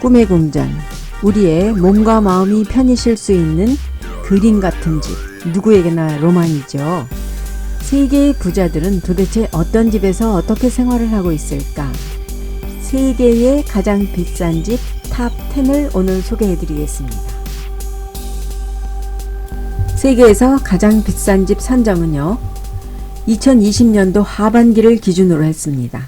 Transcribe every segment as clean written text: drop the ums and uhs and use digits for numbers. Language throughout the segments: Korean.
꿈의 궁전, 우리의 몸과 마음이 편히 쉴 수 있는 그림 같은 집, 누구에게나 로망이죠. 세계의 부자들은 도대체 어떤 집에서 어떻게 생활을 하고 있을까? 세계의 가장 비싼 집 탑 10을 오늘 소개해 드리겠습니다. 세계에서 가장 비싼 집 선정은요, 2020년도 하반기를 기준으로 했습니다.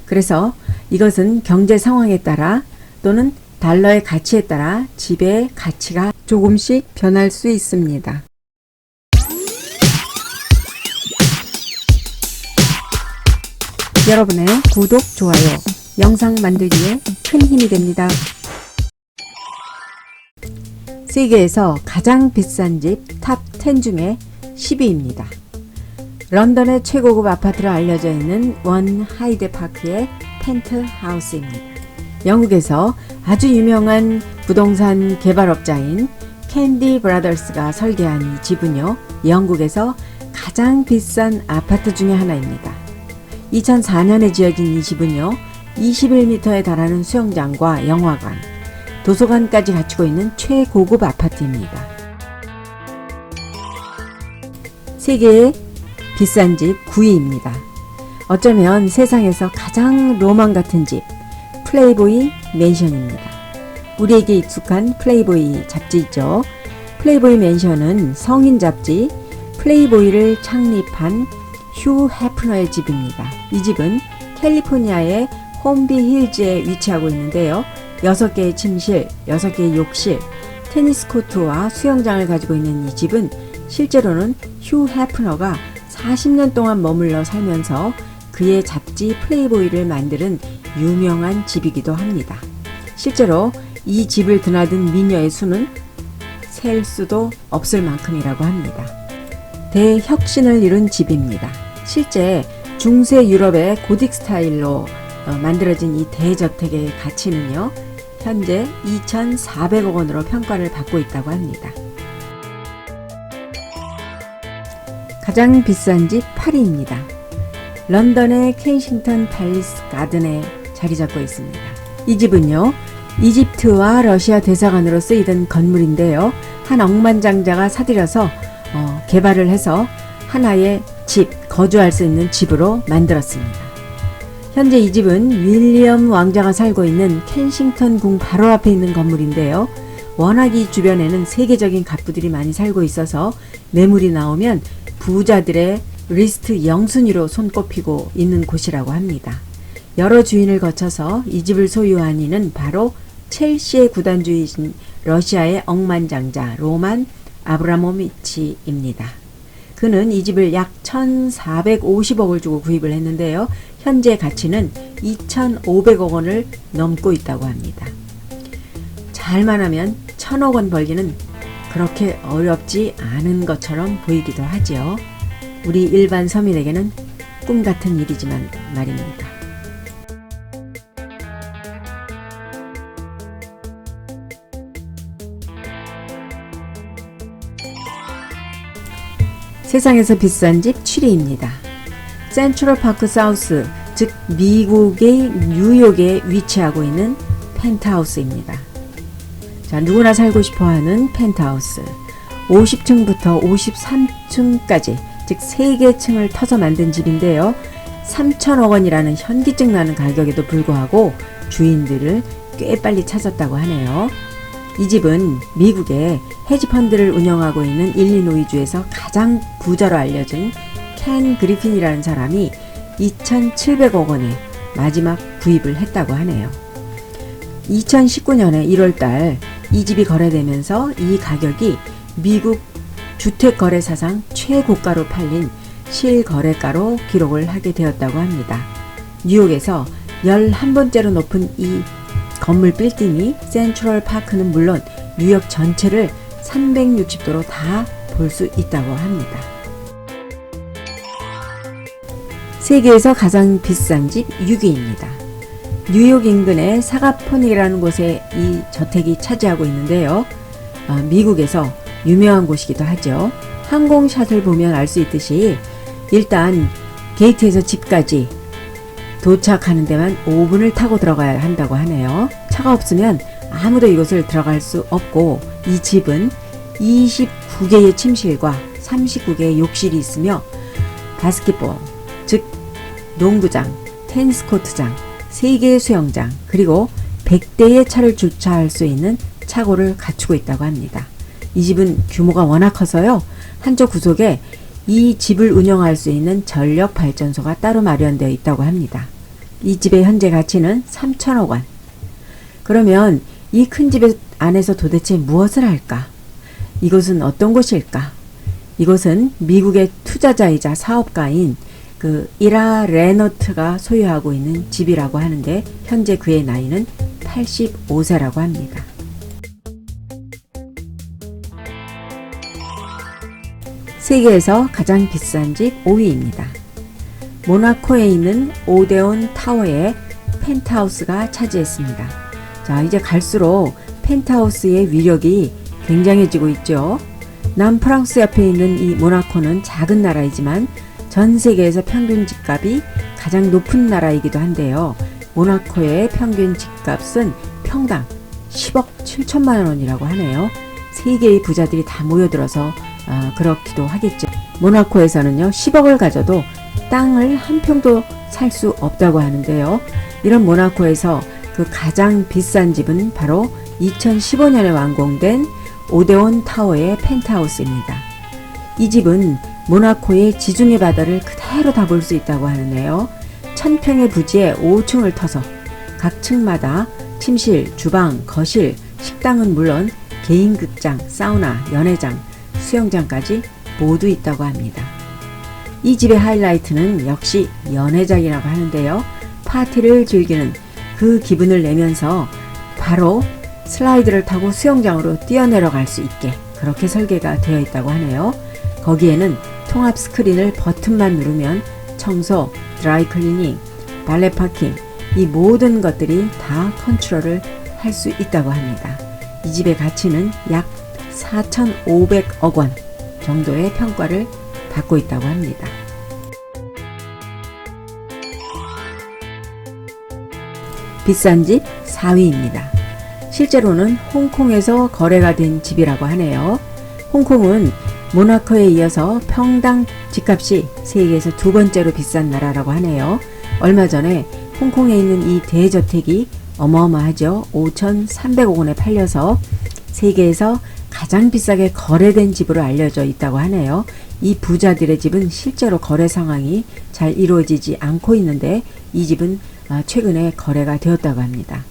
그래서 이것은 경제 상황에 따라 또는 달러의 가치에 따라 집의 가치가 조금씩 변할 수 있습니다. 여러분의 구독, 좋아요, 영상 만들기에 큰 힘이 됩니다. 세계에서 가장 비싼 집 탑 10 중에 10위입니다. 런던의 최고급 아파트로 알려져 있는 원 하이드 파크의 펜트하우스입니다. 영국에서 아주 유명한 부동산 개발업자인 캔디 브라더스가 설계한 이 집은요, 영국에서 가장 비싼 아파트 중에 하나입니다. 2004년에 지어진 이 집은요, 21m에 달하는 수영장과 영화관, 도서관까지 갖추고 있는 최고급 아파트입니다. 세계의 비싼 집 9위입니다. 어쩌면 세상에서 가장 로망 같은 집, 플레이보이 맨션입니다. 우리에게 익숙한 플레이보이 잡지죠. 플레이보이 맨션은 성인 잡지 플레이보이를 창립한 휴 해프너의 집입니다. 이 집은 캘리포니아의 홈비 힐즈에 위치하고 있는데요. 6개의 침실, 6개의 욕실, 테니스 코트와 수영장을 가지고 있는 이 집은 실제로는 휴 해프너가 40년 동안 머물러 살면서 그의 잡지 플레이보이를 만드는 유명한 집이기도 합니다. 실제로 이 집을 드나든 미녀의 수는 셀 수도 없을 만큼이라고 합니다. 대혁신을 이룬 집입니다. 실제 중세 유럽의 고딕 스타일로 만들어진 이 대저택의 가치는요, 현재 2,400억 원으로 평가를 받고 있다고 합니다. 가장 비싼 집 8위입니다. 런던의 켄싱턴 팰리스 가든에 자리 잡고 있습니다. 이 집은요, 이집트와 러시아 대사관으로 쓰이던 건물인데요, 한 억만장자가 사들여서 개발을 해서 하나의 집, 거주할 수 있는 집으로 만들었습니다. 현재 이 집은 윌리엄 왕자가 살고 있는 켄싱턴 궁 바로 앞에 있는 건물인데요. 워낙 이 주변에는 세계적인 갑부들이 많이 살고 있어서 매물이 나오면 부자들의 리스트 영순위로 손꼽히고 있는 곳이라고 합니다. 여러 주인을 거쳐서 이 집을 소유한 이는 바로 첼시의 구단주이신 러시아의 억만장자 로만 아브라모비치입니다. 그는 이 집을 약 1,450억을 주고 구입을 했는데요. 현재 가치는 2,500억 원을 넘고 있다고 합니다. 잘만 하면 1,000억 원 벌기는 그렇게 어렵지 않은 것처럼 보이기도 하지요. 우리 일반 서민에게는 꿈 같은 일이지만 말입니다. 세상에서 비싼 집 7위입니다. 센트럴 파크 사우스, 즉 미국의 뉴욕에 위치하고 있는 펜트하우스입니다. 자, 누구나 살고 싶어하는 펜트하우스. 50층부터 53층까지, 즉 3개 층을 터서 만든 집인데요. 3천억 원이라는 현기증 나는 가격에도 불구하고 주인들을 꽤 빨리 찾았다고 하네요. 이 집은 미국의 헤지펀드를 운영하고 있는 일리노이주에서 가장 부자로 알려진 켄 그리핀이라는 사람이 2,700억 원에 마지막 구입을 했다고 하네요. 2019년에 1월달 이 집이 거래되면서 이 가격이 미국 주택거래사상 최고가로 팔린 실거래가로 기록을 하게 되었다고 합니다. 뉴욕에서 11번째로 높은 이 건물 빌딩이 센트럴 파크는 물론 뉴욕 전체를 360도로 다 볼 수 있다고 합니다. 세계에서 가장 비싼 집 6위입니다. 뉴욕 인근의 사가포니라는 곳에 이 저택이 차지하고 있는데요. 미국에서 유명한 곳이기도 하죠. 항공샷을 보면 알 수 있듯이 일단 게이트에서 집까지 도착하는 데만 5분을 타고 들어가야 한다고 하네요. 차가 없으면 아무도 이곳을 들어갈 수 없고, 이 집은 29개의 침실과 39개의 욕실이 있으며 바스켓볼, 즉 농구장, 테니스 코트장, 3개의 수영장, 그리고 100대의 차를 주차할 수 있는 차고를 갖추고 있다고 합니다. 이 집은 규모가 워낙 커서요, 한쪽 구석에 이 집을 운영할 수 있는 전력 발전소가 따로 마련되어 있다고 합니다. 이 집의 현재 가치는 3천억 원. 그러면 이 큰 집 안에서 도대체 무엇을 할까? 이곳은 어떤 곳일까? 이곳은 미국의 투자자이자 사업가인 이라 레너트가 소유하고 있는 집이라고 하는데, 현재 그의 나이는 85세라고 합니다. 세계에서 가장 비싼 집 5위입니다. 모나코에 있는 오데온 타워의 펜트하우스가 차지했습니다. 자, 이제 갈수록 펜트하우스의 위력이 굉장해지고 있죠. 남프랑스 옆에 있는 이 모나코는 작은 나라이지만 전 세계에서 평균 집값이 가장 높은 나라이기도 한데요. 모나코의 평균 집값은 평당 10억 7천만 원이라고 하네요. 세계의 부자들이 다 모여들어서 그렇기도 하겠죠. 모나코에서는요, 10억을 가져도 땅을 한 평도 살 수 없다고 하는데요. 이런 모나코에서 그 가장 비싼 집은 바로 2015년에 완공된 오데온 타워의 펜트하우스입니다. 이 집은 모나코의 지중해 바다를 그대로 다 볼 수 있다고 하는데요. 1000평의 부지에 5층을 터서 각 층마다 침실, 주방, 거실, 식당은 물론 개인 극장, 사우나, 연회장, 수영장까지 모두 있다고 합니다. 이 집의 하이라이트는 역시 연회장이라고 하는데요. 파티를 즐기는 그 기분을 내면서 바로 슬라이드를 타고 수영장으로 뛰어내려갈 수 있게 그렇게 설계가 되어 있다고 하네요. 거기에는 통합 스크린을 버튼만 누르면 청소, 드라이 클리닝, 발레 파킹, 이 모든 것들이 다 컨트롤을 할 수 있다고 합니다. 이 집의 가치는 약 4,500억 원 정도의 평가를 받고 있다고 합니다. 비싼 집 4위입니다. 실제로는 홍콩에서 거래가 된 집이라고 하네요. 홍콩은 모나코에 이어서 평당 집값이 세계에서 두 번째로 비싼 나라라고 하네요. 얼마 전에 홍콩에 있는 이 대저택이 어마어마하죠. 5,300억 원에 팔려서 세계에서 가장 비싸게 거래된 집으로 알려져 있다고 하네요. 이 부자들의 집은 실제로 거래 상황이 잘 이루어지지 않고 있는데, 이 집은 최근에 거래가 되었다고 합니다.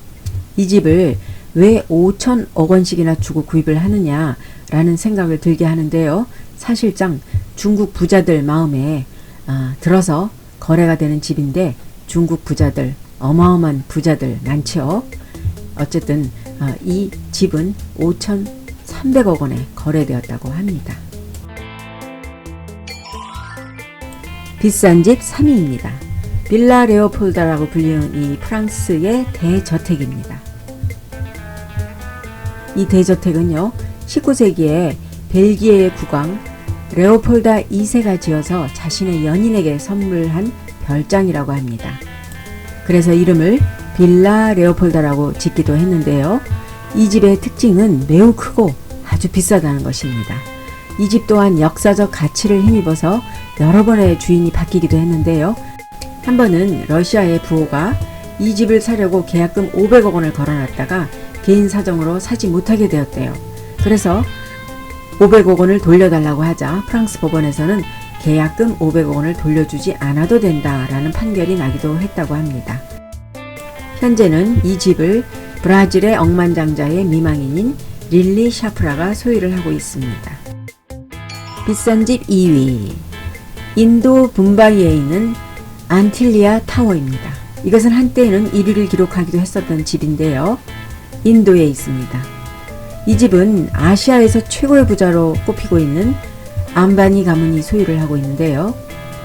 이 집을 왜 5천억 원씩이나 주고 구입을 하느냐라는 생각을 들게 하는데요. 사실상 중국 부자들 마음에 들어서 거래가 되는 집인데, 중국 부자들, 어마어마한 부자들 많죠. 어쨌든 이 집은 5,300억 원에 거래되었다고 합니다. 비싼 집 3위입니다. 빌라 레오폴다라고 불리는 이 프랑스의 대저택입니다. 이 대저택은요, 19세기에 벨기에의 국왕 레오폴다 2세가 지어서 자신의 연인에게 선물한 별장이라고 합니다. 그래서 이름을 빌라 레오폴다라고 짓기도 했는데요. 이 집의 특징은 매우 크고 아주 비싸다는 것입니다. 이 집 또한 역사적 가치를 힘입어서 여러 번의 주인이 바뀌기도 했는데요. 한 번은 러시아의 부호가 이 집을 사려고 계약금 500억 원을 걸어놨다가 개인 사정으로 사지 못하게 되었대요. 그래서 500억 원을 돌려달라고 하자 프랑스 법원에서는 계약금 500억 원을 돌려주지 않아도 된다라는 판결이 나기도 했다고 합니다. 현재는 이 집을 브라질의 억만장자의 미망인인 릴리 샤프라가 소유를 하고 있습니다. 비싼 집 2위, 인도 붐바이에 있는 안틸리아 타워입니다. 이것은 한때는 1위를 기록하기도 했었던 집인데요. 인도에 있습니다. 이 집은 아시아에서 최고의 부자로 꼽히고 있는 암바니 가문이 소유를 하고 있는데요.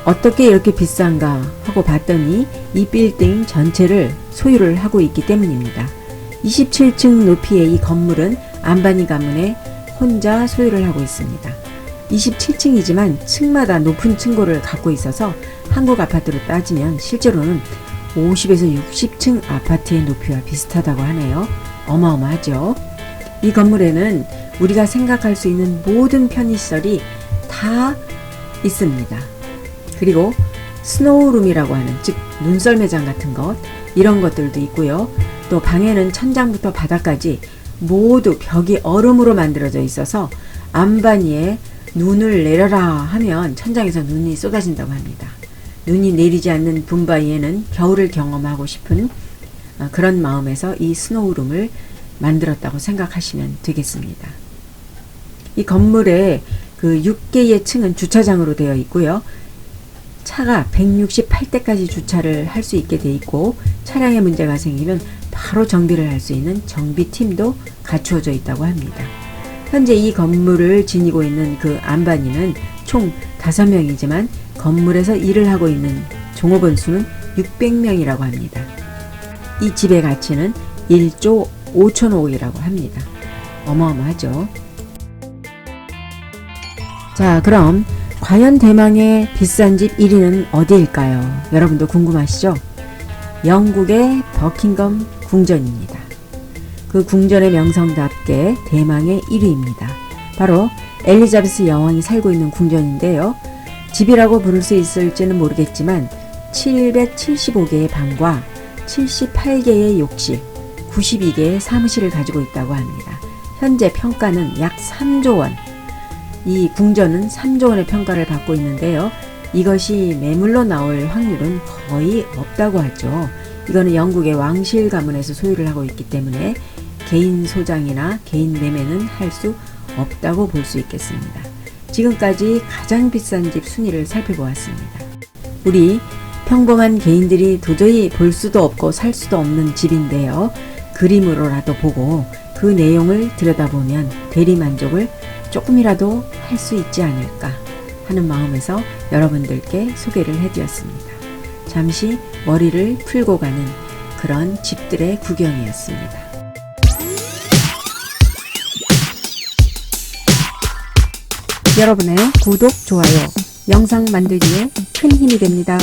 어떻게 이렇게 비싼가 하고 봤더니 이 빌딩 전체를 소유를 하고 있기 때문입니다. 27층 높이의 이 건물은 암바니 가문의 혼자 소유를 하고 있습니다. 27층이지만 층마다 높은 층고를 갖고 있어서 한국 아파트로 따지면 실제로는 50에서 60층 아파트의 높이와 비슷하다고 하네요. 어마어마하죠. 이 건물에는 우리가 생각할 수 있는 모든 편의시설이 다 있습니다. 그리고 스노우룸이라고 하는, 즉 눈썰 매장 같은 것, 이런 것들도 있고요. 또 방에는 천장부터 바닥까지 모두 벽이 얼음으로 만들어져 있어서 안반 위에 눈을 내려라 하면 천장에서 눈이 쏟아진다고 합니다. 눈이 내리지 않는 붐바이에는 겨울을 경험하고 싶은 그런 마음에서 이 스노우룸을 만들었다고 생각하시면 되겠습니다. 이 건물에 그 6개의 층은 주차장으로 되어 있고요. 차가 168대까지 주차를 할 수 있게 되어 있고, 차량에 문제가 생기면 바로 정비를 할 수 있는 정비팀도 갖추어져 있다고 합니다. 현재 이 건물을 지니고 있는 그 안반인은 총 5명이지만 건물에서 일을 하고 있는 종업원 수는 600명이라고 합니다. 이 집의 가치는 1조 5천억이라고 합니다. 어마어마하죠. 자, 그럼 과연 대망의 비싼 집 1위는 어디일까요? 여러분도 궁금하시죠? 영국의 버킹엄 궁전입니다. 그 궁전의 명성답게 대망의 1위입니다. 바로 엘리자베스 여왕이 살고 있는 궁전인데요. 집이라고 부를 수 있을지는 모르겠지만 775개의 방과 78개의 욕실, 92개의 사무실을 가지고 있다고 합니다. 현재 평가는 약 3조 원. 이 궁전은 3조 원의 평가를 받고 있는데요. 이것이 매물로 나올 확률은 거의 없다고 하죠. 이거는 영국의 왕실 가문에서 소유를 하고 있기 때문에 개인 소장이나 개인 매매는 할 수 없다고 볼 수 있겠습니다. 지금까지 가장 비싼 집 순위를 살펴보았습니다. 우리 평범한 개인들이 도저히 볼 수도 없고 살 수도 없는 집인데요. 그림으로라도 보고 그 내용을 들여다보면 대리만족을 조금이라도 할 수 있지 않을까 하는 마음에서 여러분들께 소개를 해드렸습니다. 잠시 머리를 풀고 가는 그런 집들의 구경이었습니다. 여러분의 구독, 좋아요, 영상 만들기에 큰 힘이 됩니다.